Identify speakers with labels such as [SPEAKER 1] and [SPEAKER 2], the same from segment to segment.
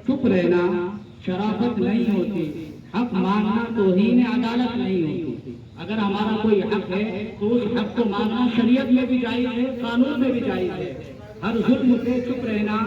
[SPEAKER 1] چپ رہنا شرافت نہیں ہوتی، حق مانگنا توہین عدالت نہیں ہوتی۔ اگر ہمارا کوئی حق ہے تو اس حق کو مانگنا شریعت میں بھی جائز ہے، قانون میں بھی جائز ہے۔ ہر ظلم سے چپ رہنا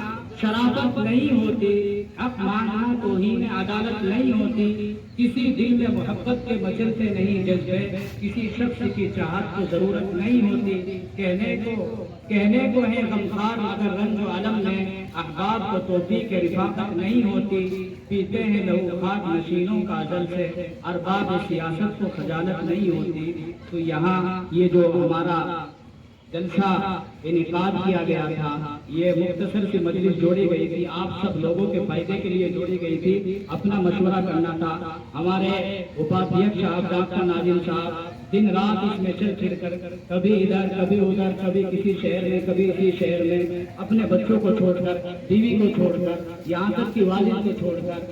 [SPEAKER 1] شرافت نہیں ہوتی، حق مانگنا توہین عدالت نہیں ہوتی۔ کسی دل میں محبت کے مچلتے نہیں جذبے، کسی شخص کی چاہت کو ضرورت نہیں ہوتی۔ کہنے کو ہے غمخوار مگر رنج و علم میں، احباب کو توفیق رفاقت نہیں ہوتی۔ پیتے ہیں لہو خاک نشینوں کا ازل سے، ارباب سیاست کو خجالت نہیں ہوتی۔ تو یہاں یہ جو ہمارا جلسہ انعقاد کیا گیا تھا، یہ مختصر سی مجلس جوڑی گئی تھی، آپ سب لوگوں کے فائدے کے لیے جوڑی گئی تھی، اپنا مشورہ کرنا تھا۔ ہمارے اپادھیکش صاحب ڈاکٹر ناظم صاحب دن رات اس میں چل پھر کر کبھی ادھر کبھی ادھر، کبھی کسی شہر میں کبھی اسی شہر میں، اپنے بچوں کو چھوڑ کر، بیوی کو چھوڑ کر، یہاں تک کہ والد کو چھوڑ کر،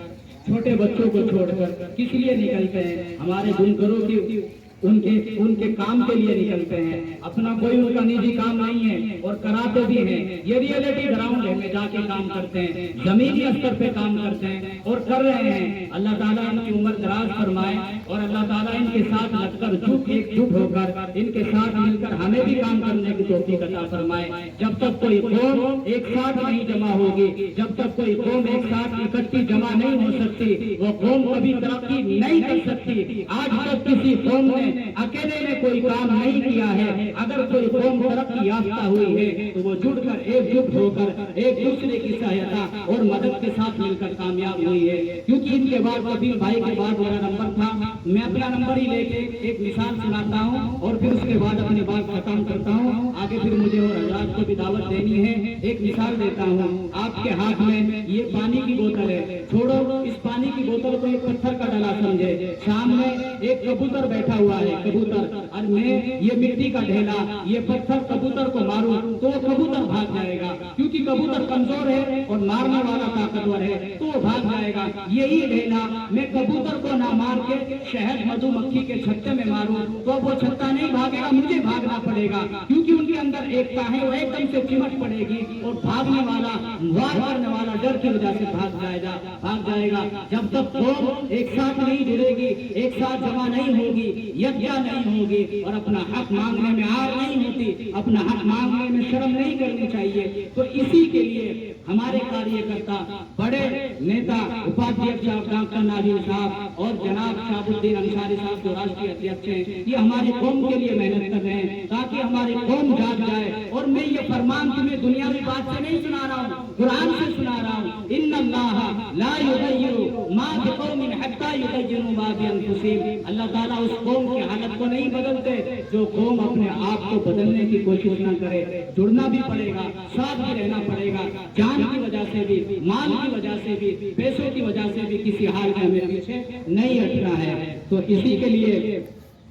[SPEAKER 1] چھوٹے بچوں کو چھوڑ کر کس لیے نکلتے ہیں؟ ہمارے بنکروں کی ان کے کام کے لیے نکلتے ہیں، اپنا کوئی ان کا نجی کام نہیں ہے، اور کراتے بھی ہیں۔ یہ ریئلٹی گراؤنڈ ہے، میں جا کے کام کرتے ہیں، زمینی استر پہ کام کرتے ہیں اور کر رہے ہیں۔ اللہ تعالیٰ ان کی عمر دراز فرمائے، اور اللہ تعالیٰ ان کے ساتھ لگ کر ایک جٹ ہو کر ان کے ساتھ مل کر ہمیں بھی کام کرنے کی توفیق عطا فرمائے۔ جب تک کوئی قوم ایک ساتھ نہیں جمع ہوگی، جب تک کوئی قوم ایک ساتھ اکٹھی جمع نہیں ہو سکتی، وہ قوم کبھی ترقی نہیں کر سکتی۔ آج تک کسی قوم نے اکیلے میں کوئی کام نہیں کیا ہے۔ اگر کوئی قوم ترقی یافتہ ہوئی ہے تو وہ جڑ کر ایک جٹ ہو کر ایک دوسرے کی سہایتا اور مدد کے ساتھ مل کر کامیاب ہوئی ہے۔ کیونکہ ان کے بعد کبیر بھائی کے بعد میرا نمبر تھا، میں اپنا نمبر ہی لے کے ایک مثال سناتا ہوں اور پھر اس کے بعد اپنی بات ختم کرتا ہوں۔ آگے پھر مجھے اور حضرات کو بھی دعوت دینی ہے۔ ایک مثال دیتا ہوں، آپ کے ہاتھ میں یہ پانی کی بوتل ہے، چھوڑو اس پانی کی بوتل کو ایک پتھر کا ڈلا سمجھے، سامنے ایک کبوتر بیٹھا ہوا ہے، کبوتر، اور میں یہ مٹی کا ڈھیلا، یہ پتھر کبوتر کو ماروں تو وہ کبوتر بھاگ جائے گا، کیونکہ کبوتر کمزور ہے اور مارنے والا طاقتور ہے تو وہ بھاگ جائے گا۔ یہی ڈھیلا میں کبوتر کو نہ مار کے شہد مدھو مکھی کے چھتے میں ماروں تو وہ چھتا نہیں بھاگے گا، مجھے بھاگنا پڑے گا، کیونکہ ان کے اندر ایکتا ہے، وہ ایک دم سے چمٹ پڑے گی اور بھاگنے والا، وار کرنے والا ڈر کی وجہ سے بھاگ جائے گا۔ جب تک قوم ایک ساتھ نہیں جڑے گی، ایک ساتھ جمع نہیں ہوگی، یکجا نہیں ہوگی اور اپنا حق مانگنے میں آر نہیں ہوتی، اپنا حق مانگنے میں شرم نہیں کرنی چاہیے۔ تو اسی کے لیے ہمارے کاریہ کرتا، بڑے نیتا اپادھیکش صاحب ڈاکٹر ناظم صاحب اور جناب شہاب الدین انصاری صاحب جو راشٹریہ ادھیکش ہیں، یہ ہماری قوم کے لیے محنت کر رہے ہیں تاکہ ہماری قوم جاگ جائے۔ اور میں یہ فرمان تمہیں دنیاوی بات سے نہیں سنا رہا ہوں، قرآن سے سنا رہا ہوں۔ ان اللہ لا یغیر ما بقوم حتی یغیروا ما بانفسہم، اللہ تعالیٰ اس قوم کی حالت کو نہیں بدلتے جو قوم اپنے آپ کو بدلنے کی کوشش نہ کرے۔ جڑنا بھی پڑے گا، ساتھ بھی رہنا پڑے گا، جان کی وجہ سے بھی، مال کی وجہ سے بھی، پیسوں کی وجہ سے بھی کسی حال میں ہمیں پیچھے نہیں ہٹنا ہے۔ تو اسی کے لیے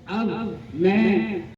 [SPEAKER 1] اب میں